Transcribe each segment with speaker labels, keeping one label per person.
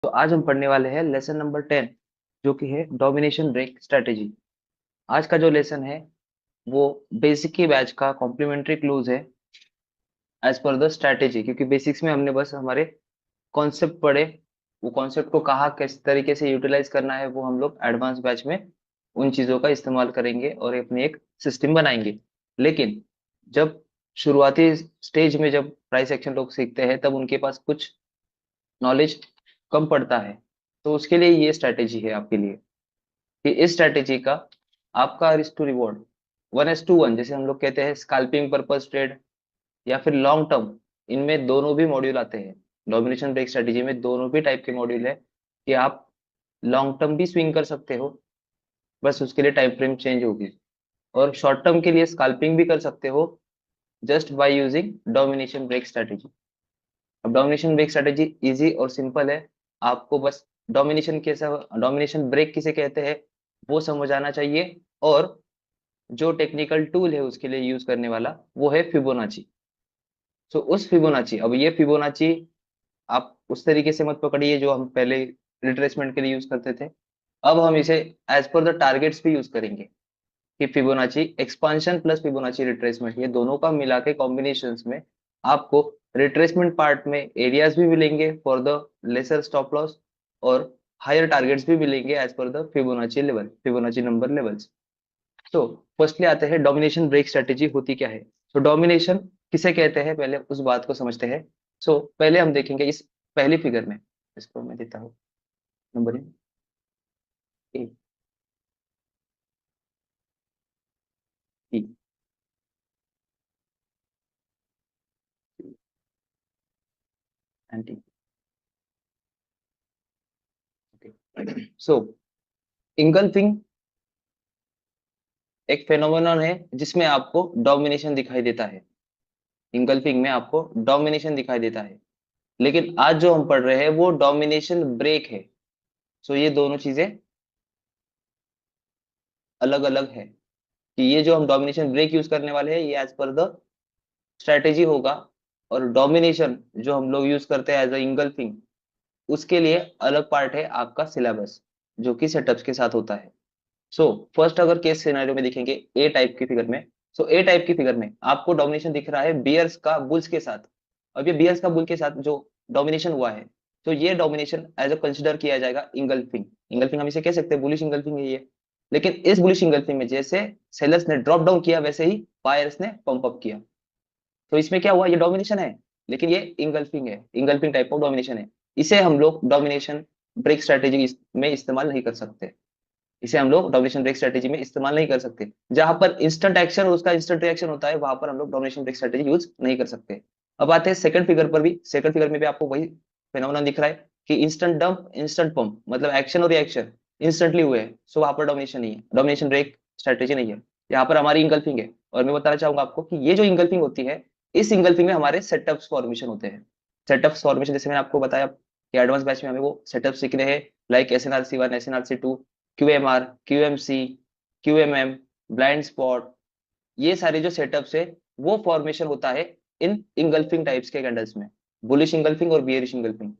Speaker 1: तो आज हम पढ़ने वाले हैं लेसन नंबर 10, जो कि है डोमिनेशन ब्रेक स्ट्रेटेजी। आज का जो लेसन है वो बेसिक की बैच का कॉम्प्लीमेंट्री क्लूज है एज पर द स्ट्रेटेजी, क्योंकि बेसिक्स में हमने बस हमारे कॉन्सेप्ट पढ़े। वो कॉन्सेप्ट को कहा किस तरीके से यूटिलाइज करना है वो हम लोग एडवांस बैच में उन चीजों का इस्तेमाल करेंगे और अपनी एक सिस्टम बनाएंगे। लेकिन जब शुरुआती स्टेज में जब प्राइस एक्शन लोग सीखते हैं तब उनके पास कुछ नॉलेज कम पड़ता है। तो उसके लिए ये स्ट्रैटेजी है आपके लिए कि इस स्ट्रैटेजी का आपका रिस्क टू रिवॉर्ड 1:1, जैसे हम लोग कहते हैं स्कैल्पिंग पर्पस ट्रेड या फिर लॉन्ग टर्म, इनमें दोनों भी मॉड्यूल आते हैं। डोमिनेशन ब्रेक स्ट्रेटेजी में दोनों भी टाइप के मॉड्यूल है कि आप लॉन्ग टर्म भी स्विंग कर सकते हो, बस उसके लिए टाइम फ्रेम चेंज होगी, और शॉर्ट टर्म के लिए स्कैल्पिंग भी कर सकते हो just by using domination break strategy. अब डोमिनेशन ब्रेक स्ट्रेटेजी इजी और सिंपल है। आपको बस डोमिनेशन कैसा, डोमिनेशन ब्रेक किसे कहते हैं वो समझ आना चाहिए, और जो टेक्निकल टूल है उसके लिए यूज करने वाला वो है फिबोनाची। सो उस फिबोनाची, अब ये फिबोनाची आप उस तरीके से मत पकड़िए जो हम पहले रिट्रेसमेंट के लिए यूज करते थे। अब हम इसे एज पर द टारगेट्स भी यूज करेंगे कि Fibonacci expansion plus Fibonacci retracement, ये दोनों का मिला के कॉम्बिनेशन में आपको रिट्रेसमेंट पार्ट में एरियाज भी मिलेंगे for the lesser stop loss, और हायर टारगेट्स भी मिलेंगे as per the Fibonacci level, Fibonacci number levels. तो फर्स्टली आते हैं डोमिनेशन ब्रेक स्ट्रेटेजी होती क्या है। तो डोमिनेशन किसे कहते हैं पहले उस बात को समझते हैं। पहले हम देखेंगे इस पहली फिगर में, इसको मैं देता हूँ number A, E, anti. Okay. So engulfing एक फेनोमेनन है जिसमें आपको डोमिनेशन दिखाई देता है। इंगल्फिंग में आपको डोमिनेशन दिखाई देता है, लेकिन आज जो हम पढ़ रहे हैं वो डोमिनेशन ब्रेक है। ये दोनों चीजें अलग अलग है कि ये जो हम डोमिनेशन ब्रेक यूज करने वाले हैं ये एज पर द स्ट्रेटेजी होगा, और डोमिनेशन जो हम लोग यूज करते हैं एज अ इंगल्फिंग, उसके लिए अलग पार्ट है आपका सिलेबस, जो कि सेटअप्स के साथ होता है। फर्स्ट अगर केस सिनेरियो में देखेंगे ए टाइप की फिगर में, ए टाइप की फिगर में आपको डोमिनेशन दिख रहा है बियर्स का बुल्स के साथ। अब ये बियर्स का बुल के साथ जो डोमिनेशन हुआ है, तो ये डोमिनेशन एज अ कंसिडर किया जाएगा इंगल्फिंग। इंगल्फिंग हम इसे कह सकते हैं, बुलिश इंगल्फिंग है ये। लेकिन इस बुलिश इंगल्फिंग में जैसे सेलर्स ने ड्रॉप डाउन किया वैसे ही बायर्स ने पंप अप किया। तो इसमें क्या हुआ, ये डोमिनेशन है लेकिन ये इंगल्फिंग है, इंगल्फिंग टाइप ऑफ डोमिनेशन है। इसे हम लोग डोमिनेशन ब्रेक स्ट्रेटेजी में इस्तेमाल नहीं कर सकते। इसे हम लोग डोमिनेशन ब्रेक स्ट्रेटेजी में इस्तेमाल नहीं कर सकते। जहां पर इंस्टेंट एक्शन और उसका इंस्टेंट रिएक्शन होता है वहां पर हम लोग डोमिनेशन ब्रेक स्ट्रेटेजी यूज नहीं कर सकते। अब आते हैं सेकंड फिगर पर भी। सेकंड फिगर में भी आपको वही फेनोमेनन दिख रहा है कि इंस्टेंट डंप इंस्टेंट पंप, मतलब एक्शन और रिएक्शन इंस्टेंटली हुए हैं। वहां पर डोमिनेशन नहीं है, डोमिनेशन ब्रेक स्ट्रेटेजी नहीं है। यहाँ पर हमारी इंगल्फिंग है, और मैं बताना चाहूंगा आपको कि ये जो इंगल्फिंग होती है, इस इंगल्फिंग में हमारे सेटअप्स फॉर्मेशन होते हैं। सेटअप्स फॉर्मेशन जैसे मैंने आपको बताया कि एडवांस बैच में हमें वो सेटअप सीखने हैं, like SNRC1, SNRC2, QMR, QMC, QMM, blind spot. ये सारे जो सेटअप्स है वो फॉर्मेशन होता है इन इंगल्फिंग टाइप्स के कैंडल्स में, बुलिश इंगल्फिंग और बियरिश इंगल्फिंग।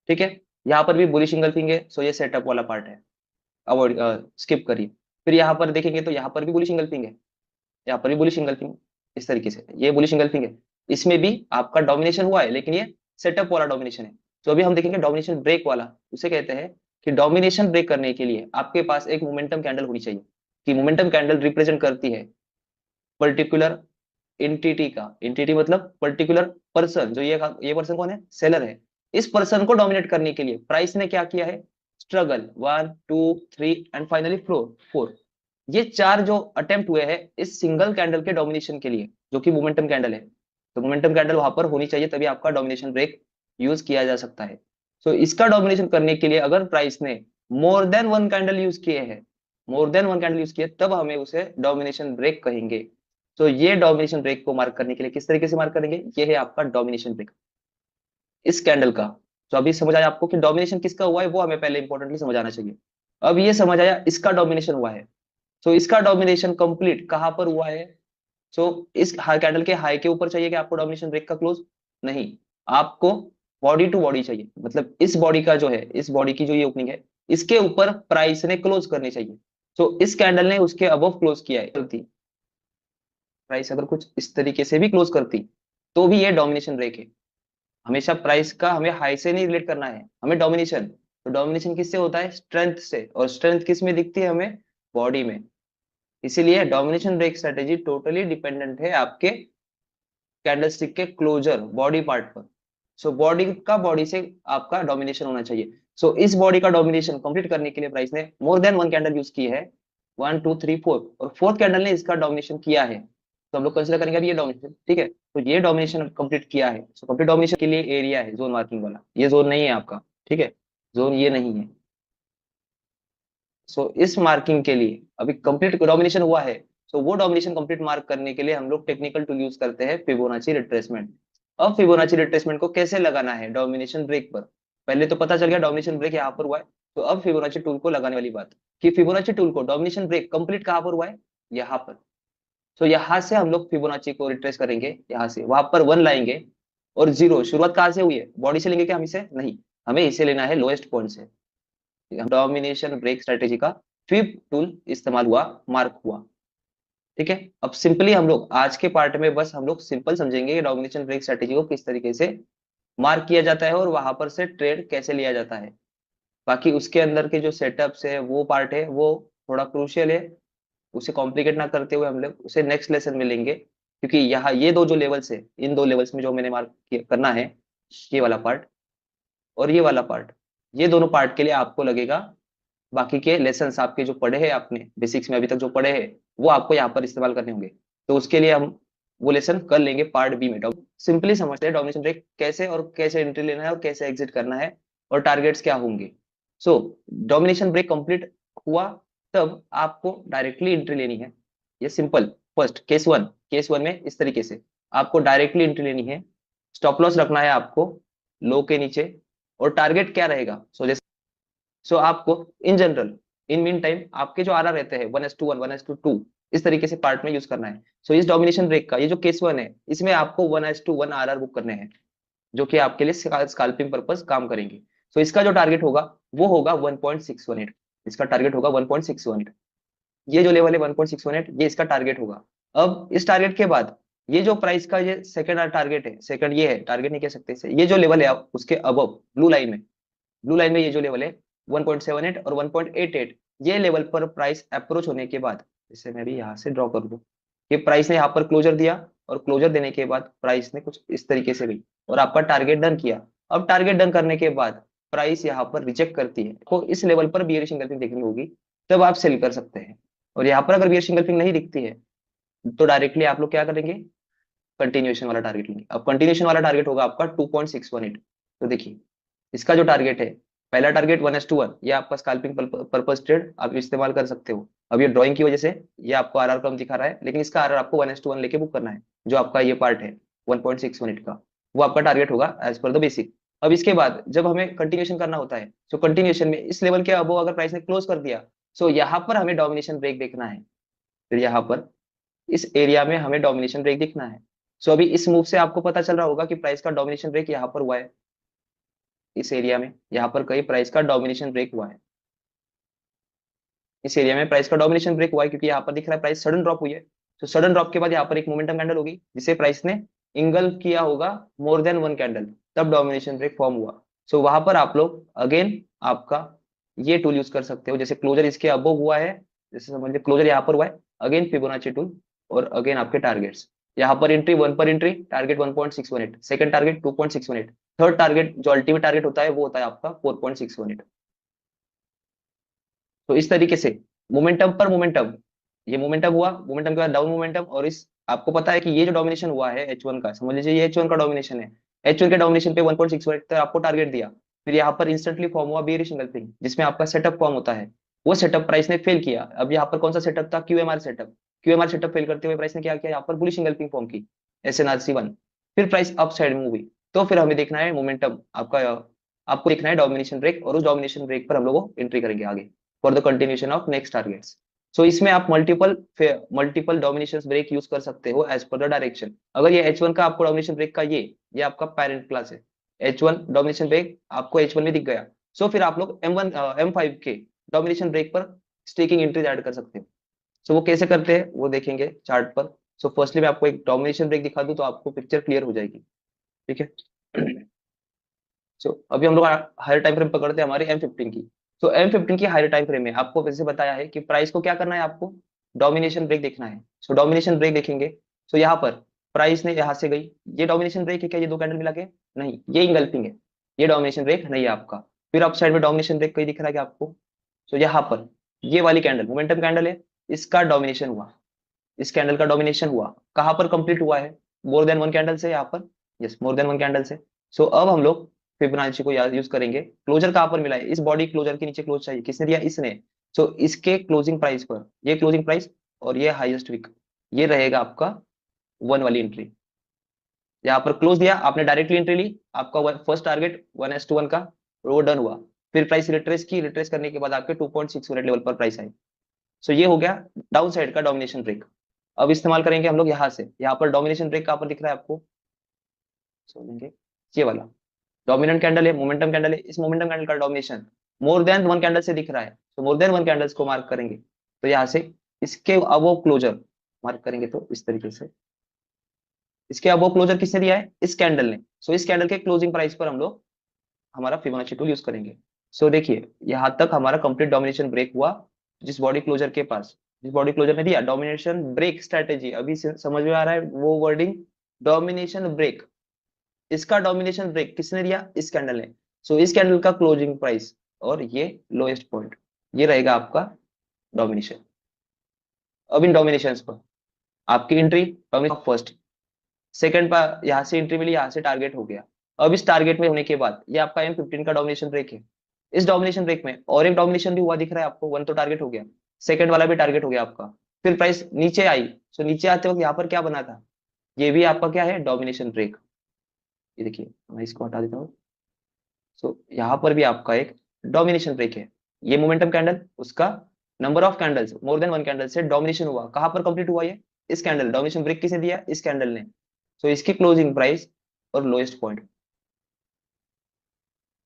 Speaker 1: ठीक है, यहाँ पर भी बुलिश इंगल्फिंग है, ये सेटअप वाला पार्ट है, अवॉइड स्किप करिए। फिर यहाँ पर देखेंगे तो यहाँ पर भी बुलिश इंगल्फिंग है, यहाँ पर भी बुलिश इंगल्फिंग। इस तरीके से ये बुलिश इंगल्फिंग है, इसमें भी आपका डोमिनेशन हुआ है लेकिन ये सेटअप वाला डोमिनेशन है। तो अभी हम देखेंगे डोमिनेशन ब्रेक वाला, उसे कहते हैं कि डोमिनेशन ब्रेक करने के लिए आपके पास एक मोमेंटम कैंडल होनी चाहिए, कि मोमेंटम कैंडल रिप्रेजेंट करती है पर्टिकुलर एंटिटी का, एंटिटी मतलब पर्टिकुलर पर्सन। जो ये पर्सन कौन है, सेलर है। इस पर्सन को डोमिनेट करने के लिए प्राइस ने क्या किया है, स्ट्रगल 1 2 3 एंड फाइनली फ्लोर 4, ये चार जो अटेम्प्ट हुए हैं इस सिंगल कैंडल के डोमिनेशन के लिए, जो कि मोमेंटम कैंडल है। तो मोमेंटम कैंडल वहां पर होनी चाहिए तभी आपका डोमिनेशन ब्रेक यूज किया जा सकता है। इसका डोमिनेशन करने के लिए अगर प्राइस ने more than one candle use किए हैं, more than one candle use किए, तब हमें उसे डोमिनेशन ब्रेक कहेंगे। ये डोमिनेशन ब्रेक को मार्क करने के लिए किस तरीके से मार्क करेंगे, ये है आपका डोमिनेशन ब्रेक इस कैंडल का। तो अभी समझ आया आपको कि डोमिनेशन किसका हुआ है, वो हमें पहले इंपॉर्टेंटली समझ आना चाहिए। अब ये समझ आया इसका डोमिनेशन हुआ है। इसका डोमिनेशन कंप्लीट कहां पर हुआ है। इस हाई कैंडल के हाई के ऊपर चाहिए कि आपको डोमिनेशन ब्रेक का क्लोज, नहीं, आपको बॉडी टू बॉडी चाहिए, मतलब इस बॉडी का जो है, इस बॉडी की जो ये ओपनिंग है, इसके ऊपर प्राइस ने क्लोज करनी चाहिए। सो इस कैंडल ने उसके अबव क्लोज किया है, गलती प्राइस अगर कुछ इस तरीके से भी क्लोज करती तो भी ये डोमिनेशन ब्रेक है। हमेशा प्राइस का हमें हाई से नहीं रिलेट करना है, हमें डोमिनेशन, तो डोमिनेशन किससे होता है, स्ट्रेंथ से, और स्ट्रेंथ किस में दिखती है हमें, बॉडी में। इसीलिए domination break strategy totally dependent है आपके कैंडलस्टिक के क्लोजर बॉडी पार्ट पर। सो बॉडी का बॉडी से आपका डोमिनेशन होना चाहिए। सो इस बॉडी का डोमिनेशन कंप्लीट करने के लिए प्राइस ने more than one candle use की है, 1 2 3 4, और फोर्थ कैंडल ने इसका डोमिनेशन किया है, तो हम लोग कंसिडर करेंगे अभी ये डोमिनेशन, ठीक है। तो ये डोमिनेशन कंप्लीट किया है, सो कंप्लीट डोमिनेशन के लिए एरिया है जोन मार्किंग वाला, ये जोन नहीं है आपका, ठीक है, जोन ये नहीं है। सो इस मार्किंग के लिए अभी कंप्लीट डोमिनेशन हुआ है, सो वो डोमिनेशन कंप्लीट मार्क करने के लिए हम लोग टेक्निकल टूल यूज करते हैं, फिबोनाची रिट्रेसमेंट। अब फिबोनाची रिट्रेसमेंट को कैसे लगाना है डोमिनेशन ब्रेक पर, पहले तो पता चल गया डोमिनेशन ब्रेक यहाँ पर हुआ है, तो अब फिबोनाची टूल को लगाने वाली बात, कि फिबोनाची टूल को डोमिनेशन ब्रेक कंप्लीट कहाँ पर हुआ है, यहाँ पर। सो यहाँ से हम लोग फिबोनाची को रिट्रेस करेंगे, यहाँ से वहां पर 1 लाएंगे, और 0 शुरुआत कहाँ से हुई है, बॉडी से लेंगे क्या हम इसे, नहीं, हमें इसे लेना है लोएस्ट पॉइंट से। डोमिनेशन ब्रेक स्ट्रेटेजी का फिब टूल इस्तेमाल हुआ, मार्क हुआ, ठीक है। अब सिंपली हम लोग आज के पार्ट में बस हम लोग सिंपल समझेंगे डोमिनेशन ब्रेक स्ट्रेटेजी को किस तरीके से मार्क किया जाता है और वहां पर से ट्रेड कैसे लिया जाता है। बाकी उसके अंदर के जो सेटअप्स है वो पार्ट है, वो थोड़ा क्रूशियल है, उसे कॉम्प्लिकेट ना करते हुए हम लोग उसे नेक्स्ट लेसन में लेंगे, क्योंकि यहाँ ये दो जो लेवल्स है, इन दो लेवल्स में जो मैंने मार्क करना है, ये वाला पार्ट और ये वाला पार्ट, ये दोनों पार्ट के लिए आपको लगेगा बाकी के लेसन्स आपके जो पढ़े हैं आपने बेसिक्स में अभी तक जो पढ़े हैं, वो आपको यहाँ पर इस्तेमाल करने होंगे। तो उसके लिए हम वो लेसन कर लेंगे पार्ट बी में। सिंपली समझते हैं डोमिनेशन ब्रेक कैसे और कैसे एंट्री लेना है और कैसे एग्जिट करना है और टारगेट्स क्या होंगे। सो डोमिनेशन ब्रेक कंप्लीट हुआ, तब आपको डायरेक्टली एंट्री लेनी है। ये सिंपल, फर्स्ट केस वन में इस तरीके से आपको डायरेक्टली एंट्री लेनी है, स्टॉप लॉस रखना है आपको लो के नीचे, और टारगेट क्या रहेगा, सो आपको in general in mean time आपके जो आरआर रहते हैं 1:1 1:2 इस तरीके से पार्ट में यूज करना है। सो इस डोमिनेशन ब्रेक का ये जो केस 1 है, इसमें आपको 1:1 आरआर बुक करने हैं, जो कि आपके लिए स्कैल्पिंग पर्पस काम करेंगे। सो इसका जो टारगेट होगा वो होगा 1.618, इसका टारगेट होगा 1.618, ये जो लेवल है 1.618, ये इसका टारगेट होगा। अब इस टारगेट के बाद ये जो प्राइस का ये सेकंड टारगेट है, सेकंड ये है, टारगेट नहीं कह सकते इसे, ये जो लेवल है आप उसके अबव ब्लू लाइन में ये जो लेवल है 1.78 और 1.88, ये लेवल पर प्राइस अप्रोच होने के बाद, इसे मैं भी यहाँ से ड्रॉ कर दूं, ये प्राइस ने यहाँ पर क्लोजर दिया, और क्लोजर देने के बाद प्राइस ने कुछ इस तरीके से गई और आपका टारगेट डन किया। अब टारगेट डन करने के बाद प्राइस यहाँ पर रिजेक्ट करती है, तो इस लेवल पर बियरिश एंगल्फिंग देखनी होगी, तब आप सेल कर सकते हैं। और यहाँ पर अगर बियरिश एंगल्फिंग नहीं दिखती है, तो डायरेक्टली आप लोग क्या करेंगे, कंटिन्यूएशन वाला टारगेट लेंगे। अब कंटिन्यूएशन वाला टारगेट होगा आपका 2.618। तो देखिए इसका जो टारगेट है, पहला टारगेट 1:1, ये आपका स्कैल्पिंग पर्पस ट्रेड आप इस्तेमाल कर सकते हो। अब ये ड्राइंग की वजह से ये आपको आरआर कम दिखा रहा है, लेकिन इसका आरआर आपको 1:1 लेके बुक करना है, जो आपका ये पार्ट है 1.618 का, वो आपका टारगेट होगा एज पर द बेसिक। अब इसके बाद जब हमें कंटिन्यूएशन करना होता है, सो कंटिन्यूएशन में इस लेवल के अबव अगर प्राइस ने क्लोज कर दिया, सो यहाँ पर हमें डोमिनेशन ब्रेक देखना है, फिर यहाँ पर इस एरिया में हमें डोमिनेशन ब्रेक दिखना है। सो अभी इस मूव से आपको पता चल रहा होगा कि प्राइस का डोमिनेशन ब्रेक यहाँ पर हुआ है, इस एरिया में यहाँ पर कई प्राइस का डोमिनेशन ब्रेक हुआ है, इस एरिया में प्राइस का डोमिनेशन ब्रेक हुआ है, क्योंकि यहाँ पर दिख रहा है प्राइस सडन ड्रॉप हुई है। तो सडन ड्रॉप के बाद यहाँ पर एक मोमेंटम कैंडल होगी, जिसे प्राइस ने इंगल्फ किया होगा मोर देन वन कैंडल, तब डोमिनेशन ब्रेक फॉर्म हुआ। सो वहां पर आप लोग अगेन आपका ये टूल यूज कर सकते हो, जैसे क्लोजर इसके अबव हुआ है, जैसे समझिए क्लोजर यहाँ पर हुआ है, अगेन फिबोनाची टूल, और अगेन आपके टारगेट्स, यहाँ पर एंट्री 1 पर entry, target 1.618, second target 2.618, third target जो अल्टीमेट टारगेट होता है वो होता है आपका 4.618। तो इस तरीके से मोमेंटम पर मोमेंटम, ये मोमेंटम हुआ, मोमेंटम के बाद डाउन मोमेंटम, और इस आपको पता है कि ये जो डोमिनेशन हुआ है H1 का, समझ लीजिए ये H1 का डोमिनेशन है, H1 के डोमिनेशन पे 1.6 तक आपको टारगेट दिया, फिर यहाँ पर इंस्टेंटली फॉर्म हुआ बेयरिश एंगल्फिंग, जिसमें आपका सेटअप फॉर्म होता है, वो सेटअप प्राइस ने फेल किया। अब यहाँ पर कौन सा सेटअप था, क्यूएमआर सेटअप, क्यूएमआर सेटअप फेल करते हुए प्राइस ने क्या किया, यहाँ पर बुलिश एंगल्फिंग फॉर्म की, SNRC1, फिर प्राइस अप साइड मूव हुई। तो फिर हमें देखना है मोमेंटम आपका, आपको देखना है डोमिनेशन ब्रेक, और उस डोमिनेशन ब्रेक पर हम लोग एंट्री करेंगे आगे for the continuation of next targets. So इसमें आप मल्टीपल डोमिनेशन ब्रेक यूज कर सकते हो एज पर द डायरेक्शन। अगर ये H1 का आपको डोमिनेशन ब्रेक का ये आपका पेरेंट क्लास है, H1 डोमिनेशन ब्रेक आपको H1 में दिख गया। सो फिर आप लोग M1 M5 के डोमिनेशन ब्रेक पर स्टेकिंग एंट्रीज ऐड कर सकते हो। सो वो कैसे करते हैं वो देखेंगे चार्ट पर। सो फर्स्टली मैं आपको एक डोमिनेशन ब्रेक दिखा दूं तो आपको पिक्चर क्लियर हो जाएगी। ठीक है। सो अभी हम लोग हायर टाइम फ्रेम पकड़ते हैं हमारे M15 की। तो M15 की हायर टाइम फ्रेम में आपको वैसे बताया है कि प्राइस को क्या करना है, आपको डोमिनेशन ब्रेक देखना है। सो डोमिनेशन ब्रेक देखेंगे। सो यहाँ पर प्राइस ने यहाँ से गई, ये डोमिनेशन ब्रेक है क्या, ये दो कैंडल मिला के? नहीं, ये इंगल्फिंग है, ये डोमिनेशन ब्रेक नहीं है आपका। फिर अप साइड में डोमिनेशन ब्रेक कहीं दिख रहा है क्या आपको? सो यहाँ पर ये वाली कैंडल मोमेंटम कैंडल है, इसका डोमिनेशन हुआ, इस कैंडल का डोमिनेशन हुआ, कहां पर कंप्लीट हुआ है? मोर देन वन कैंडल से यहाँ पर। Yes, more than one candle से। सो अब हम लोग फिबोनाची को याद यूज करेंगे। क्लोजर कहां पर मिला है? इस बॉडी क्लोजर के नीचे क्लोज चाहिए, किसने दिया? इसने। सो इसके क्लोजिंग प्राइस पर, ये क्लोजिंग प्राइस और ये हाईएस्ट विक, ये रहेगा आपका वन वाली एंट्री। यहाँ पर क्लोज दिया आपने, डायरेक्टली एंट्री ली, आपका फर्स्ट टारगेट 1:1 का, वो डन हुआ। फिर प्राइस रिट्रेस की, रिट्रेस करने के बाद आपके 2.6 लेवल पर प्राइस आई। सो ये हो गया डाउन साइड का डोमिनेशन ब्रेक। अब इस्तेमाल करेंगे हम लोग यहाँ से, यहाँ पर डोमिनेशन ब्रेक कहाँ पर दिख रहा है आपको? समझेंगे, ये वाला डोमिनेंट कैंडल है, मोमेंटम कैंडल है, इस मोमेंटम कैंडल का domination more than one candle से दिख रहा है। तो मोर देन वन कैंडल्स को मार्क करेंगे, तो यहाँ से इसके अबव क्लोजर मार्क करेंगे, तो इस तरीके से इसके अबव क्लोजर किसने दिया है? इस कैंडल ने। सो इस कैंडल के क्लोजिंग प्राइस पर हम लोग हमारा फिबोनाची टूल यूज करेंगे। सो देखिए यहाँ तक हमारा कंप्लीट डोमिनेशन ब्रेक हुआ, जिस बॉडी क्लोजर के पास, जिस बॉडी क्लोजर ने दिया डोमिनेशन ब्रेक स्ट्रेटेजी, अभी समझ में आ रहा है वो वर्डिंग, डोमिनेशन ब्रेक। इसका डोमिनेशन ब्रेक किसने दिया? इस कैंडल ने। सो इस कैंडल का क्लोजिंग प्राइस और ये लोएस्ट पॉइंट, ये रहेगा आपका डोमिनेशन। अब इन डोमिनेशंस पर आपकी एंट्री फर्स्ट, सेकंड पर यहाँ से एंट्री मिली, यहाँ से टारगेट हो गया। अब इस टारगेट में होने के बाद ये आपका M15 का डोमिनेशन ब्रेक है। इस डोमिनेशन ब्रेक में और एक डोमिनेशन भी हुआ दिख रहा है आपको, वन तो टारगेट हो गया, सेकंड वाला भी टारगेट हो गया आपका। फिर प्राइस नीचे आई। सो नीचे आते वक्त यहाँ पर क्या बना था? ये भी आपका क्या है? Domination break. ये देखिए मैं इसको हटा देता हूँ। सो यहाँ पर भी आपका एक डोमिनेशन ब्रेक है। ये मोमेंटम कैंडल, उसका number of candles more than one candle से डोमिनेशन हुआ, कहां पर कंप्लीट हुआ ये? इस कैंडल। डोमिनेशन ब्रेक किसे दिया? इस कैंडल ने। सो इसकी क्लोजिंग प्राइस और लोएस्ट पॉइंट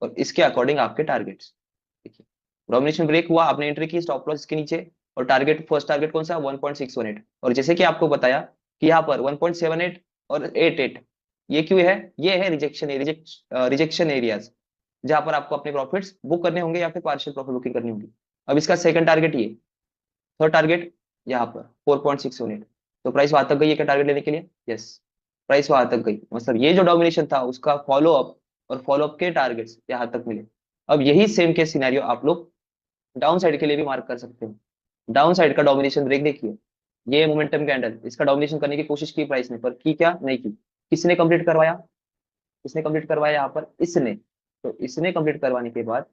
Speaker 1: और इसके अकॉर्डिंग आपके टारगेट्स। देखिए डोमिनेशन ब्रेक हुआ, आपने एंट्री की, स्टॉप लॉस इसके नीचे, और टारगेट फर्स्ट टारगेट कौन सा? 1.618। और जैसे कि आपको बताया कि यहाँ पर 1.78 और 88, ये क्यों है? ये है रिजेक्शन, रिजेक्शन एरियाज, जहां पर आपको अपने प्रॉफिट्स बुक करने होंगे या फिर पार्शियल प्रॉफिट बुकिंग करनी होगी। अब इसका सेकंड टारगेट ये, थर्ड टारगेट यहाँ पर 4.618। तो प्राइस वहां तक गई है क्या टारगेट लेने के लिए? यस, प्राइस वहां तक गई, मतलब ये जो डोमिनेशन था उसका फॉलो अप और फॉलो अप के टारगेट्स यहाँ तक मिले। अब यही सेम केस सिनेरियो आप लोग डाउन साइड के लिए भी मार्क कर सकते हो। डाउन साइड का डोमिनेशन ब्रेक देखिए, ये मोमेंटम कैंडल, इसका डोमिनेशन करने की कोशिश की प्राइस ने, पर की क्या? नहीं की। किसने कंप्लीट करवाया? किसने कंप्लीट करवाया यहाँ पर? इसने। तो इसने कंप्लीट करवाने के बाद,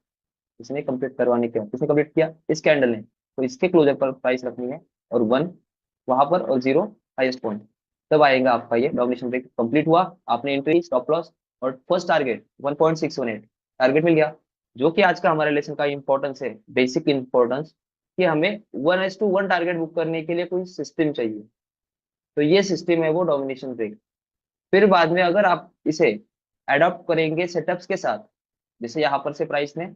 Speaker 1: इसने कंप्लीट करवाने के बाद किसने कंप्लीट किया? इस कैंडल ने। तो इसके क्लोजर पर प्राइस रखनी है और वन वहां पर और जीरो हाईएस्ट पॉइंट, तब आएगा आपका ये डोमिनेशन ब्रेक कंप्लीट हुआ। आपने एंट्री, स्टॉप लॉस और फर्स्ट टारगेट 1.618 टारगेट मिल गया। जो कि आज का हमारे लेसन का इंपॉर्टेंस है, बेसिक इंपॉर्टेंस, कि हमें 1:1 टारगेट बुक करने के लिए कोई सिस्टम चाहिए। तो ये सिस्टम है वो डोमिनेशन ब्रेक। फिर बाद में अगर आप इसे अडॉप्ट करेंगे सेटअप्स के साथ, जैसे यहाँ पर से प्राइस ने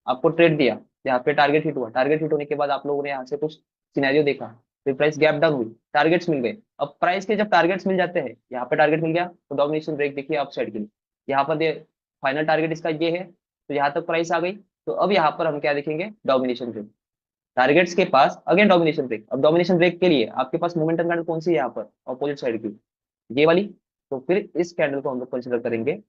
Speaker 1: आपको ट्रेड दिया, यहाँ पे टारगेट हिट हुआ, टारगेट हिट होने के बाद आप लोगों ने यहाँ से कुछ सिनेरियो देखा, फिर प्राइस गैप डाउन हुई, टारगेट्स मिल गए। अब प्राइस के जब टारगेट्स मिल जाते हैं, यहाँ पे टारगेट मिल गया तो डोमिनेशन ब्रेक देखिए अप साइड के लिए, यहाँ पर फाइनल टारगेट इसका ये है, तो यहाँ तक प्राइस आ गई। तो अब यहाँ पर हम क्या देखेंगे? डोमिनेशन ब्रेक, टारगेट्स के पास अगेन डोमिनेशन ब्रेक। अब डोमिनेशन ब्रेक के लिए आपके पास मोमेंटम कैंडल कौन सी है यहाँ पर? अपोजिट साइड की, ये वाली। तो फिर इस कैंडल को हम लोग कंसिडर करेंगे,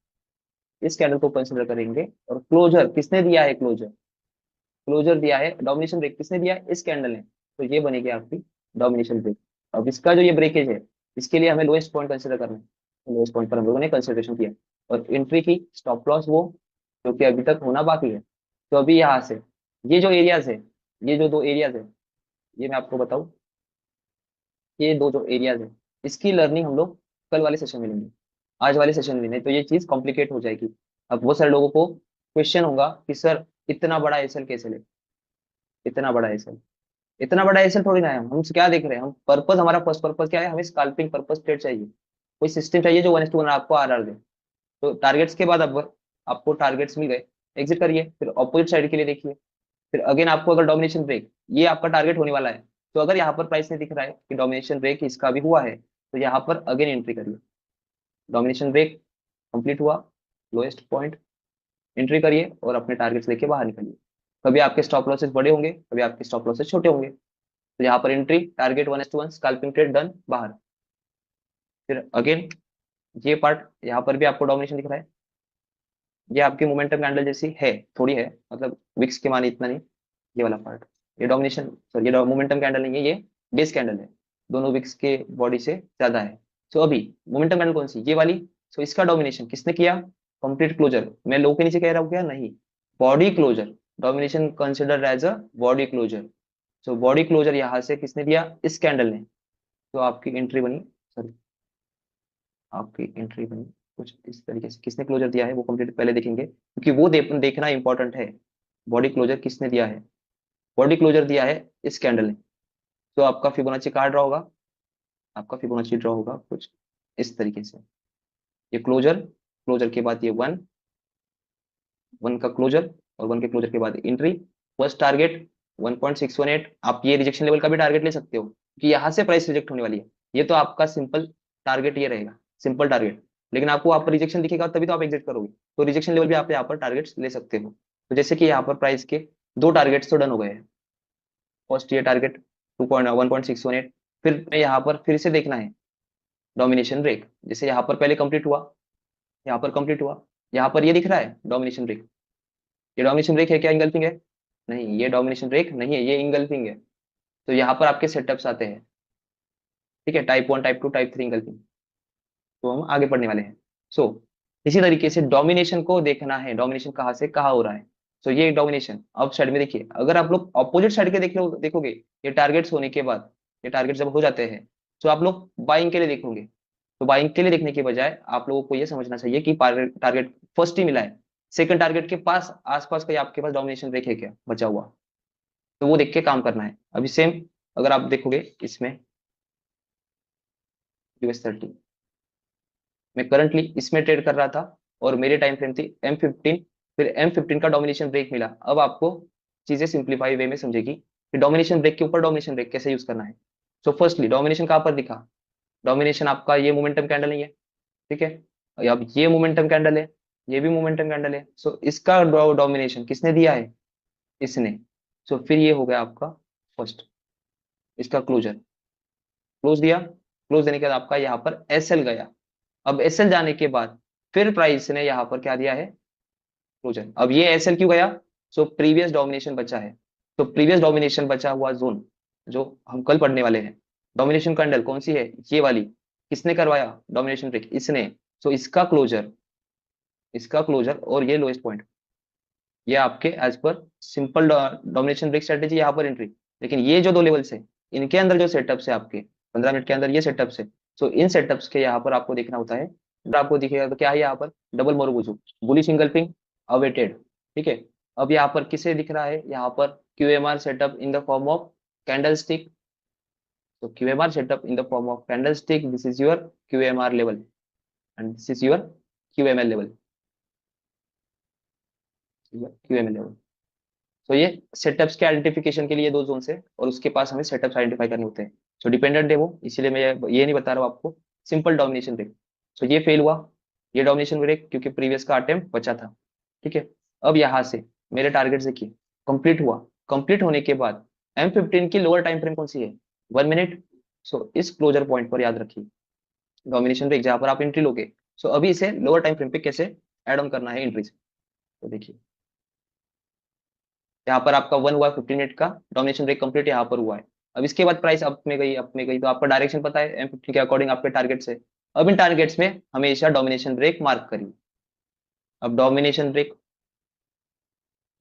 Speaker 1: इस कैंडल को कंसिडर करेंगे। और क्लोजर किसने दिया है? क्लोजर, क्लोजर दिया है, डोमिनेशन ब्रेक किसने दिया है? इस कैंडल ने। तो ये बनेगी आपकी डोमिनेशन ब्रेक। अब इसका जो ये ब्रेकेज है, इसके लिए हमें लोएस्ट पॉइंट कंसिडर करना है, लोएस्ट पॉइंट पर हम लोगों ने कंसिडरेशन किया और एंट्री की, स्टॉप लॉस वो जो कि अभी तक होना बाकी है। तो अभी यहाँ से ये जो एरियाज है, ये जो दो एरियाज है, ये मैं आपको बताऊं, ये दो जो एरियाज है, इसकी लर्निंग हम लोग कल वाले सेशन में लेंगे, आज वाले सेशन में नहीं, तो ये चीज कॉम्प्लिकेट हो जाएगी। अब बहुत सारे लोगों को क्वेश्चन होगा कि सर इतना बड़ा एसएल कैसे ले, इतना बड़ा एसएल, इतना बड़ा एसएल थोड़ी ना है। हम क्या देख रहे हैं? हम पर्पस, हमारा फर्स्ट पर्पस क्या है? हमें स्कैल्पिंग पर्पस ट्रेड चाहिए, कोई सिस्टम चाहिए जो 1:1 आपको आरआर दे। तो टारगेट्स के बाद अब आपको टारगेट्स मिल गए, एग्जिट करिए, फिर ऑपोजिट साइड के लिए देखिए, फिर अगेन आपको अगर डोमिनेशन ब्रेक, ये आपका टारगेट होने वाला है, तो अगर यहाँ पर प्राइस ने दिख रहा है कि डोमिनेशन ब्रेक इसका भी हुआ है, तो यहाँ पर अगेन एंट्री करिए। डोमिनेशन ब्रेक कंप्लीट हुआ, लोएस्ट पॉइंट, एंट्री करिए और अपने टारगेट्स लेके बाहर निकलिए। कभी आपके स्टॉप लॉसेस बड़े होंगे, कभी आपके स्टॉप लॉसेस छोटे होंगे। तो यहाँ पर entry, target 1:1, scalping trade done, बाहर। फिर अगेन ये पार्ट, यहाँ पर भी आपको डोमिनेशन दिख रहा है, ये आपकी मोमेंटम कैंडल जैसी है, थोड़ी है, मतलब विक्स के माने इतना नहीं। ये वाला पार्ट, ये डोमिनेशन, सॉरी ये मोमेंटम कैंडल नहीं है, ये बेस कैंडल है, दोनों विक्स के बॉडी से ज्यादा है। सो अभी मोमेंटम कैंडल कौन सी, ये वाली। सो इसका डोमिनेशन किसने किया, कंप्लीट क्लोजर। मैं लो के नीचे कह रहा हूँ क्या, नहीं, body closure, domination consider as a body closure. So body closure यहाँ से किसने दिया, इस कैंडल ने। तो आपकी एंट्री बनी, सॉरी आपकी एंट्री बनी कुछ इस तरीके से। किसने क्लोजर दिया है वो कंप्लीट पहले देखेंगे, क्योंकि वो देखना इंपॉर्टेंट है। बॉडी क्लोजर किसने दिया है, बॉडी क्लोजर दिया है इस कैंडल ने। तो आपका फिबोनाची कार्ड ड्रॉ होगा, आपका फिबोनाची ड्रॉ होगा कुछ इस तरीके से। ये क्लोजर, क्लोजर के बाद ये वन, वन का क्लोजर, और वन के क्लोजर के बाद एंट्री। फर्स्ट टारगेट 1.618, आप ये रिजेक्शन लेवल का भी टारगेट ले सकते हो, कि यहाँ से प्राइस रिजेक्ट होने वाली है। ये तो आपका सिंपल टारगेट ये रहेगा, सिंपल टारगेट। लेकिन आपको आप रिजेक्शन दिखेगा तभी तो आप एग्जिट करोगे, तो रिजेक्शन लेवल भी आप यहाँ पर टारगेट्स ले सकते हो। तो जैसे कि यहाँ पर प्राइस के दो टारगेट्स तो डन हो गए हैं। फर्स्ट ये टारगेट 1.618, फिर यहाँ पर फिर से देखना है डोमिनेशन ब्रेक। जैसे यहाँ पर पहले कंप्लीट हुआ, यहाँ पर कंप्लीट हुआ, यहाँ पर ये दिख रहा है डोमिनेशन ब्रेक। ये डोमिनेशन ब्रेक है क्या, इंगल्फिंग है, नहीं ये डोमिनेशन ब्रेक नहीं है, ये इंगल्फिंग है। तो यहाँ पर आपके सेटअप्स आते हैं, ठीक है, टाइप 1, टाइप 2, टाइप 3 इंगल्फिंग। तो हम आगे पढ़ने वाले हैं। सो इसी तरीके से डोमिनेशन को देखना है, डोमिनेशन कहाँ से कहाँ हो रहा है। सो ये डोमिनेशन अब साइड में देखिए, अगर आप लोग अपोजिट साइड के देखोगे, ये टारगेट्स होने के बाद, ये टारगेट जब हो जाते हैं, तो आप लोग बाइंग के लिए देखोगे। तो बाइंग के लिए देखने के बजाय आप लोगों को ये समझना चाहिए कि टारगेट फर्स्ट ही मिला है, सेकंड टारगेट के पास आसपास का आपके पास डोमिनेशन ब्रेक है क्या बचा हुआ, तो वो देख के काम करना है। अभी सेम अगर आप देखोगे इसमें, US30, मैं करंटली इसमें ट्रेड कर रहा था, और मेरी टाइम फ्रेम थी M15। फिर M15 का डोमिनेशन ब्रेक मिला। अब आपको चीजें सिंप्लीफाई वे में समझेगी कि डोमिनेशन ब्रेक के ऊपर डोमिनेशन ब्रेक कैसे यूज करना है। सो फर्स्टली डोमिनेशन कहाँ पर दिखा, डोमिनेशन आपका ये मोमेंटम कैंडल नहीं है, ठीक है, अब ये मोमेंटम कैंडल है, ये भी मोमेंटम कैंडल है। सो इसका डोमिनेशन किसने दिया है, इसने। सो फिर ये हो गया आपका फर्स्ट, इसका क्लोजर, क्लोज दिया, क्लोज देने के बाद आपका यहाँ पर SL गया। अब SL जाने के बाद फिर प्राइस ने यहाँ पर क्या दिया है, क्लोजर। अब ये SL क्यों गया, सो प्रीवियस डोमिनेशन बचा है। तो प्रीवियस डोमिनेशन बचा हुआ जोन जो हम कल पढ़ने वाले हैं, डोमिनेशन कैंडल कौन सी है, ये वाली, किसने करवाया डोमिनेशन ब्रेक, इसने। सो इसका क्लोजर, इसका क्लोजर और ये लोएस्ट पॉइंट, ये आपके as per simple domination break strategy यहाँ पर एंट्री। लेकिन ये जो दो लेवल्स है, इनके अंदर जो सेटअप्स है आपके 15 मिनट के अंदर, ये सेटअप्स है। सो इन सेटअप्स के यहाँ पर आपको देखना होता है। अगर आपको दिखेगा तो क्या है यहाँ पर, डबल मोरगुजू, बुलिश इंगल्फिंग, अवेटेड, ठीक है। अब यहाँ पर किसे दिख रहा है, यहाँ पर QMR setup in the form of candle stick. तो QMR setup in the form of candle stick, this is your QMR level and this is your QML level, QML level. तो ये सेटअप्स के आइडेंटिफिकेशन के लिए दो zone है, और उसके पास हमें सेटअप्स आइडेंटिफाई करने होते हैं। सो डिपेंडेंट है वो, इसीलिए मैं ये नहीं बता रहा हूँ आपको। सिंपल डोमिनेशन ब्रेक, सो ये फेल हुआ, ये डोमिनेशन ब्रेक, क्योंकि प्रीवियस का अटेम्प्ट बचा था, ठीक है। अब यहाँ से मेरे टारगेट देखिए, कंप्लीट हुआ, कंप्लीट होने के बाद M15 की लोअर टाइम फ्रेम कौन सी है, 1 मिनट। सो इस क्लोजर पॉइंट पर याद रखिए डोमिनेशन ब्रेक जहां पर आप एंट्री लोगे। सो अभी इसे लोअर टाइम फ्रेम पे कैसे एड ऑन करना है एंट्री से, तो देखिए यहाँ पर आपका 1 हुआ 15 मिनट का डोमिनेशन ब्रेक कंप्लीट यहाँ पर हुआ है। अब इसके बाद प्राइस अप में गई, अप में गई, तो आपका डायरेक्शन पता है M15 के अकॉर्डिंग आपके टारगेट से। अब इन टारगेट्स में हमेशा डोमिनेशन ब्रेक मार्क करिए। अब डोमिनेशन ब्रेक,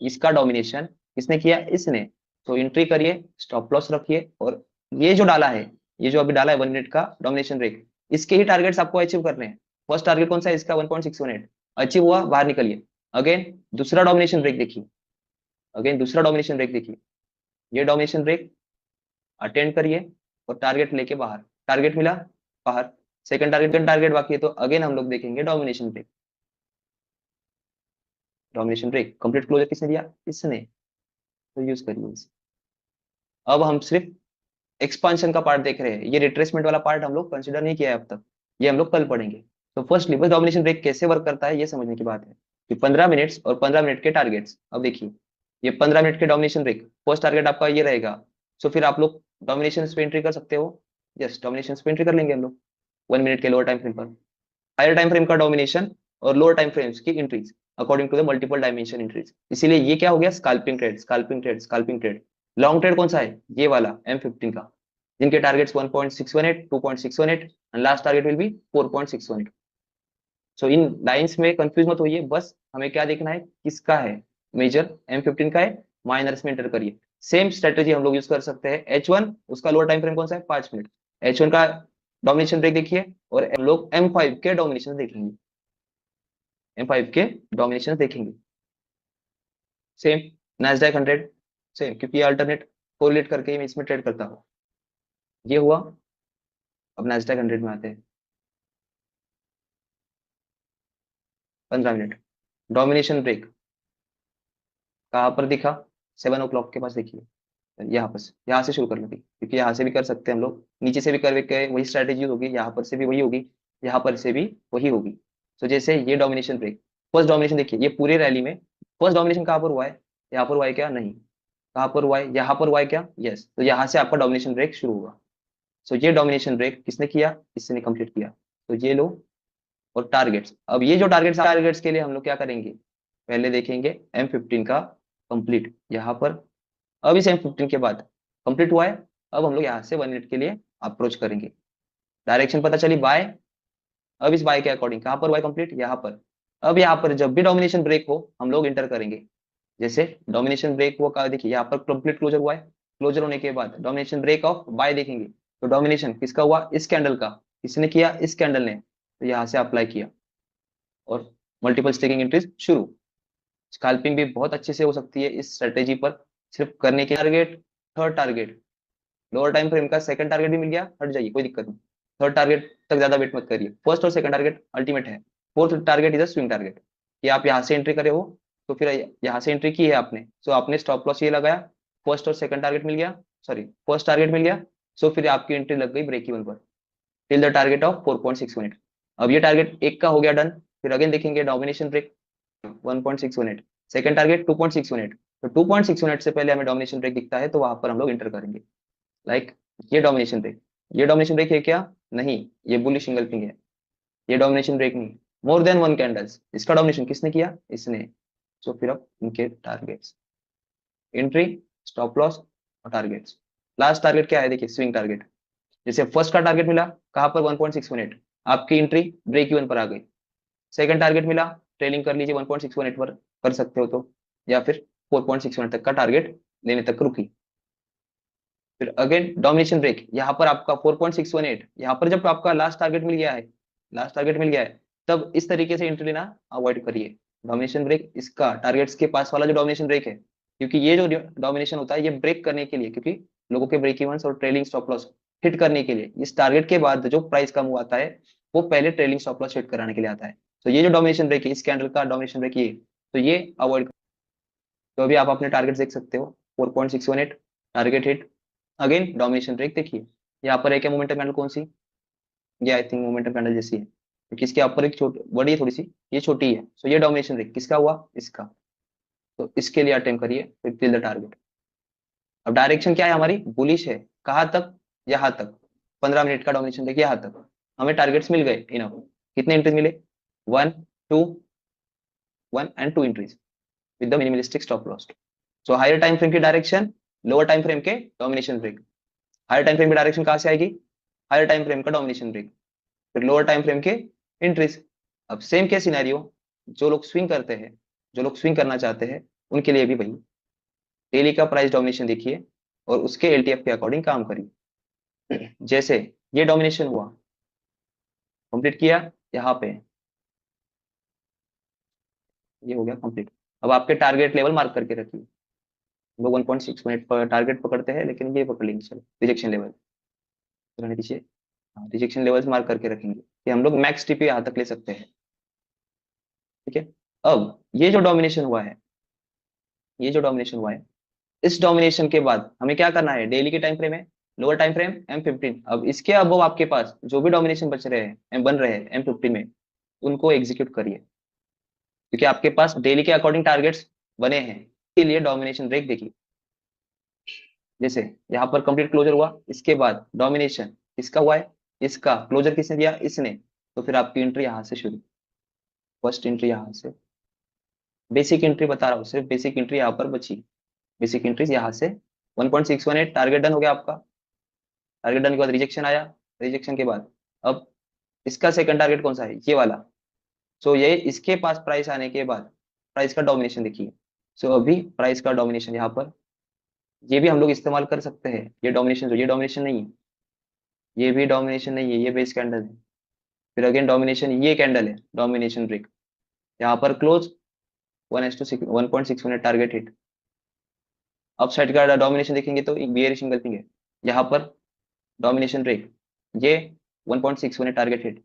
Speaker 1: इसका डोमिनेशन किसने किया, इसने। तो एंट्री करिए, स्टॉप लॉस रखिए, और ये जो डाला है, ये जो अभी डाला है 1 मिनट का डोमिनेशन ब्रेक, इसके ही टारगेट्स आपको अचीव करने हैं। फर्स्ट टारगेट कौन सा है इसका, 1.618, अचीव हुआ, बाहर निकलिए। अगेन दूसरा डोमिनेशन ब्रेक देखिए, अगेन दूसरा डोमिनेशन ब्रेक देखिए, ये डोमिनेशन ब्रेक अटेंड करिए और टारगेट लेके बाहर, टारगेट मिला, बाहर। सेकंड टारगेट बाकी है, तो अगेन हम लोग देखेंगे domination break. Domination break complete closure किसने दिया? इसने। तो यूज करिए इसे। अब हम सिर्फ एक्सपांशन का पार्ट देख रहे हैं, ये रिट्रेसमेंट वाला पार्ट हम लोग कंसिडर नहीं किया है अब तक, ये हम लोग कल पढ़ेंगे। तो फर्स्टली बस डोमिनेशन ब्रेक कैसे वर्क करता है ये समझने की बात है कि 15 मिनट्स और 15 मिनट के टारगेट्स। अब देखिए ये 15 मिनट के डोमिनेशन ब्रेक, फर्स्ट टारगेट आपका ये रहेगा। सो फिर आप लोग डोमिनेशन पे एंट्री कर सकते हो। यस, डोमिनेशन पे एंट्री कर लेंगे हम लोग 1 मिनट के लोअर टाइम फ्रेम पर। हायर टाइम फ्रेम का डोमिनेशन और लोअर टाइम फ्रेम्स की entries according to the multiple dimension entries. इसीलिए ये क्या हो गया? Scalping trade, scalping trade, scalping trade. Long trade कौन सा है? ये वाला M15 का, जिनके targets 1.618, 2.618 and last target will be 4.618। So इन लाइंस में कंफ्यूज मत होइए, बस हमें क्या देखना है किसका है मेजर, M15 का है, माइनर्स में एंटर करिए। सेम स्ट्रेटेजी हम लोग यूज कर सकते हैं। H1 उसका लोअर टाइम फ्रेम कौन सा है? 5 मिनट। H1 का डोमिनेशन ब्रेक देखिए और हम लोग M5 के डोमिनेशन देखेंगे, M5 के डोमिनेशन देखेंगे। सेम नैस्डैक 100, सेम, क्योंकि ये अल्टरनेट कोरिलेट करके मैं इसमें ट्रेड करता हूँ। ये हुआ। अब नैस्डैक 100 में आते हैं। 15 मिनट डोमिनेशन ब्रेक कहाँ पर दिखा? 7 o'clock के पास देखिए, यहाँ पर यहाँ से शुरू कर लेंगे क्योंकि यहाँ से भी कर सकते हैं हम लोग, नीचे से भी करके वही स्ट्रैटेजी होगी, यहाँ पर से भी वही होगी, यहाँ पर से भी वही होगी। तो जैसे ये डोमिनेशन ब्रेक, फर्स्ट डोमिनेशन देखिए, ये पूरे रैली में फर्स्ट डोमिनेशन कहाँ पर हुआ है? यहाँ पर हुआ है क्या? नहीं। कहाँ पर हुआ है? यहाँ पर हुआ है क्या? यस। तो यहाँ से आपका डोमिनेशन ब्रेक शुरू हुआ। सो ये डोमिनेशन ब्रेक किसने किया? इसने कंप्लीट किया। तो ये लो। और टारगेट्स, अब ये जो टारगेट्स के लिए हम लोग क्या करेंगे? पहले देखेंगे M15 का कंप्लीट यहाँ पर। अब इस M15 के बाद कंप्लीट हुआ है, अब हम लोग यहाँ से 1 मिनट के लिए अप्रोच करेंगे। डायरेक्शन पता चली बाय। अब इस बाय के अकॉर्डिंग कहाँ पर हुआ है कंप्लीट? यहाँ पर। अब यहाँ पर जब भी डोमिनेशन ब्रेक हो हम लोग इंटर करेंगे। जैसे डोमिनेशन ब्रेक हुआ कहा, देखिए यहाँ पर कंप्लीट क्लोजर हुआ है, क्लोजर होने के बाद डोमिनेशन ब्रेक ऑफ बाय देखेंगे। तो डोमिनेशन किसका हुआ? इस कैंडल का। किसने किया? इस कैंडल ने। तो यहाँ से अप्लाई किया और मल्टीपल स्टेकिंग एंट्रीज शुरू। स्कैल्पिंग भी बहुत अच्छे से हो सकती है इस स्ट्रेटेजी पर। सिर्फ करने के target, third target, lower time frame का सेकंड टारगेट भी मिल गया, हट जाइए कोई दिक्कत नहीं। थर्ड टारगेट तक ज्यादा वेट मत करिए, फर्स्ट और सेकंड टारगेट अल्टीमेट है। Fourth target is a swing target, कि आप यहाँ से एंट्री करे हो, तो फिर यहाँ से एंट्री की है आपने, सो आपने स्टॉप लॉस ये लगाया, फर्स्ट और सेकंड टारगेट मिल गया, सॉरी फर्स्ट टारगेट मिल गया। सो फिर आपकी एंट्री लग गई ब्रेक इवन पर टिल द टारगेट ऑफ 4.618। अब ये टारगेट एक का हो गया डन। फिर अगेन देखेंगे डोमिनेशन ब्रेक 1.618, सेकंड टारगेट 2.618। तो 2.618 से पहले हमें डोमिनेशन ब्रेक दिखता है तो वहां पर हम लोग इंटर करेंगे। लाइक ये डोमिनेशन ब्रेक, ये डोमिनेशन ब्रेक है क्या? नहीं, ये बुलिश इंगल्फिंग है, ये डोमिनेशन ब्रेक नहीं। मोर देन वन कैंडल्स, इसका डोमिनेशन किसने किया? इसने। सो फिर अब इनके टारगेट्स, एंट्री, स्टॉप लॉस और टारगेट्स। लास्ट टारगेट क्या है? देखिए स्विंग टारगेट। जैसे फर्स्ट का टारगेट मिला कहां पर? 1.618, आपकी एंट्री ब्रेक इवन पर आ गई। सेकंड टारगेट मिला, ट्रेलिंग कर लीजिए 1.618 पर, कर सकते हो तो, या फिर 4.618 तक का टारगेट लेने तक रुकी। फिर अगेन डोमिनेशन ब्रेक, यहाँ पर आपका 4.618, यहाँ पर जब आपका लास्ट टारगेट मिल गया है, लास्ट टारगेट मिल गया है, तब इस तरीके से एंट्री लेना अवॉइड करिए। डोमिनेशन ब्रेक इसका टारगेट्स के पास वाला जो डोमिनेशन ब्रेक है, क्योंकि ये जो डोमिनेशन होता है ये ब्रेक करने के लिए, क्योंकि लोगों के ब्रेक इवंस और ट्रेलिंग स्टॉप लॉस हिट करने के लिए, इस टारगेट के बाद जो प्राइस कम हुआ आता है वो पहले ट्रेलिंग स्टॉप लॉस हिट कराने के लिए आता है। तो ये जो डोमिनेशन ब्रेक है, इस कैंडल का डोमिनेशन ब्रेक ये, तो ये अवॉइड। तो अभी आप अपने टारगेट देख सकते हो, 4.618 target hit. Again domination break देखिए, यहाँ पर एक है मोमेंटम कैंडल, कौन सी? ये आई थिंक मोमेंटम कैंडल जैसी है, क्योंकि इसके ऊपर एक छोटी बड़ी है थोड़ी सी, ये छोटी है। सो ये डोमिनेशन ब्रेक किसका हुआ? इसका। तो इसके लिए अटेम्प्ट करिए फिर टिल द टारगेट। अब डायरेक्शन क्या है हमारी? बुलिश है। कहाँ तक? यहाँ तक। 15 मिनट का डोमिनेशन ब्रेक यहाँ तक। हमें टारगेट्स मिल गए इनफ। कितने एंट्रीज मिले? 1 2, 1 and 2 entries with the minimalistic stop loss. So higher time frame की डायरेक्शन, लोअर टाइम फ्रेम के domination break. Higher time frame की डायरेक्शन कहां से आएगी? हायर टाइम फ्रेम का डोमिनेशन ब्रेक, फिर लोअर टाइम फ्रेम के एंट्रीज। अब सेम के सिनेरियो, जो लोग स्विंग करते हैं, जो लोग स्विंग करना चाहते हैं, उनके लिए भी वही डेली का प्राइस डोमिनेशन देखिए और उसके एलटीएफ के अकॉर्डिंग काम करिए। जैसे ये डोमिनेशन हुआ, कंप्लीट किया यहाँ पे, ये हो गया कंप्लीट। अब आपके टारगेट लेवल मार्क करके रखिए। लोग 1.6 मिनट पर टारगेट पकड़ते हैं, लेकिन ये पकड़ लेंगे, चलो रिजेक्शन लेवल रहने दीजिए। रिजेक्शन लेवल्स मार्क करके रखेंगे कि हम लोग मैक्स टीपी यहाँ तक ले सकते हैं। ठीक है। अब ये जो डोमिनेशन हुआ है, ये जो डोमिनेशन हुआ है, इस डोमिनेशन के बाद हमें क्या करना है, डेली के टाइम फ्रेम है, लोअर टाइम फ्रेम M15। अब इसके अब आपके पास जो भी डोमिनेशन बच रहे हैं, बन रहे हैं M15 में, उनको एग्जीक्यूट करिए, क्योंकि आपके पास डेली के अकॉर्डिंग टारगेट्स बने हैं। के लिए डोमिनेशन ब्रेक देखिए, जैसे यहाँ पर कंप्लीट क्लोजर हुआ, इसके बाद डोमिनेशन किसका हुआ है, इसका क्लोजर किसने दिया, इसने, तो फिर आपकी एंट्री यहाँ से शुरू, फर्स्ट एंट्री यहाँ से, बेसिक एंट्री बता रहा हूँ, सिर्फ बेसिक एंट्री यहाँ पर बची, बेसिक एंट्रीज यहाँ से 1.618 टारगेट डन हो गया आपका। टारगेट डन के बाद रिजेक्शन आया, रिजेक्शन के बाद अब इसका सेकंड टारगेट कौन सा है, ये वाला। सो ये इसके पास प्राइस आने के बाद प्राइस का डोमिनेशन देखिए। सो अभी प्राइस का डोमिनेशन यहाँ पर, ये भी हम लोग इस्तेमाल कर सकते हैं, ये डोमिनेशन, जो ये डोमिनेशन नहीं है, ये भी डोमिनेशन नहीं है, ये बेस कैंडल है। फिर अगेन डोमिनेशन, ये कैंडल है डोमिनेशन ब्रेक, यहाँ पर close 1:1.6 target hit. Up side का डोमिनेशन देखेंगे तो एक बियरिश इंगल्फिंग है, यहाँ पर डोमिनेशन ब्रेक, ये 1.61 टारगेट हिट।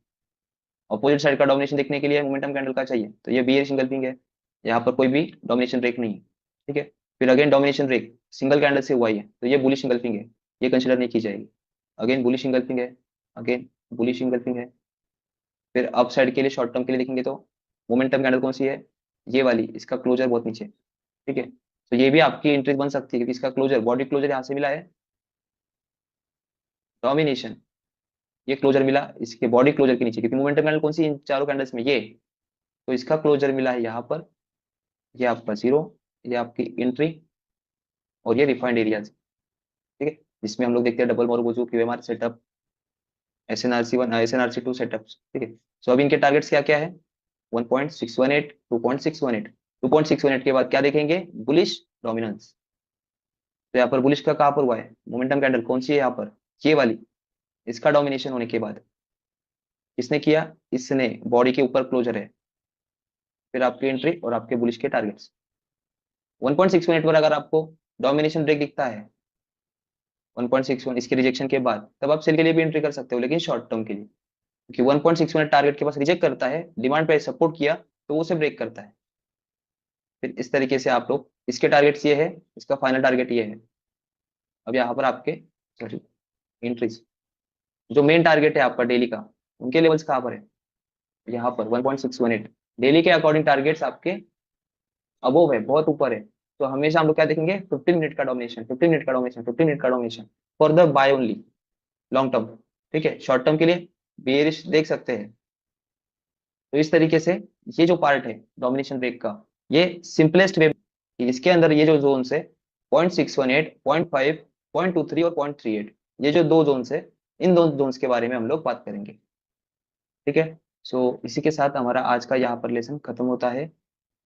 Speaker 1: अपोजिट साइड का डोमिनेशन देखने के लिए मोमेंटम कैंडल का चाहिए, तो ये बियरिश इंगल्फिंग है, यहाँ पर कोई भी डोमिनेशन ब्रेक नहीं है, ठीक है। फिर again domination break single candle से हुआ ही है, तो ये बुलिश इंगल्फिंग है, ये कंसिडर नहीं की जाएगी। अगेन बुलिश इंगल्फिंग है, अगेन बुलिश इंगल्फिंग है। फिर अप साइड के लिए शॉर्ट टर्म के लिए देखेंगे तो मोमेंटम कैंडल कौन सी है, ये वाली, इसका क्लोजर बहुत नीचे, ठीक है। तो ये भी आपकी एंट्री बन सकती है, क्योंकि इसका क्लोजर, बॉडी क्लोजर यहाँ से मिला है, डोमिनेशन, ये क्लोजर मिला इसके बॉडी क्लोजर के नीचे, क्योंकि मोमेंटम कैंडल कौन सी इन चारों कैंडल्स में, ये, तो इसका क्लोजर मिला है यहाँ पर, ये आपका जीरो, ये आपकी एंट्री, और ये रिफाइंड एरियाज, ठीक है, जिसमें हम लोग देखते हैं डबल मोरगोजू, QMR setup, SNRC1, SNRC2 setups, ठीक है। सो अब इनके टारगेट्स क्या क्या है, 1.618, 2.618, 2.618 के बाद क्या देखेंगे, बुलिश डोमिनेंस। तो यहाँ पर बुलिश का कहाँ पर हुआ है, मोमेंटम कैंडल कौन सी है यहाँ पर, ये वाली, इसका डोमिनेशन होने के बाद किसने किया, इसने, बॉडी के ऊपर क्लोजर है, फिर आपकी एंट्री और आपके बुलिश के टारगेट्स। 1.618 पर अगर आपको डोमिनेशन ब्रेक दिखता है 1.61 इसके रिजेक्शन के बाद, तब आप सेल के लिए भी एंट्री कर सकते हो, लेकिन शॉर्ट टर्म के लिए, क्योंकि 1.61 टारगेट के पास रिजेक्ट करता है, डिमांड प्राइस सपोर्ट किया तो वो उसे ब्रेक करता है। फिर इस तरीके से आप लोग, इसके टारगेट्स ये है, इसका फाइनल टारगेट ये है। अब यहाँ पर आपके, सॉरी, एंट्रीज, जो मेन टारगेट है आपका डेली का, उनके लेवल्स कहाँ पर है, यहाँ पर 1.618, डेली के अकॉर्डिंग टारगेट्स आपके अबोव है, बहुत ऊपर है। तो हमेशा हम लोग क्या देखेंगे, 15 मिनट का डोमिनेशन, 15 मिनट का डोमिनेशन, 15 मिनट का domination for the buy only, long term, ठीक है। शॉर्ट टर्म के लिए बेयरिश देख सकते हैं। तो इस तरीके से ये जो पार्ट है डोमिनेशन ब्रेक का, ये सिंपलेस्ट वे, इसके अंदर ये जो जोन है 0.618, 0.5, 0.23 और 0.38, ये जो दो जोन्स है, इन दो जोन्स के बारे में हम लोग बात करेंगे, ठीक है। सो इसी के साथ हमारा आज का यहाँ पर लेसन खत्म होता है।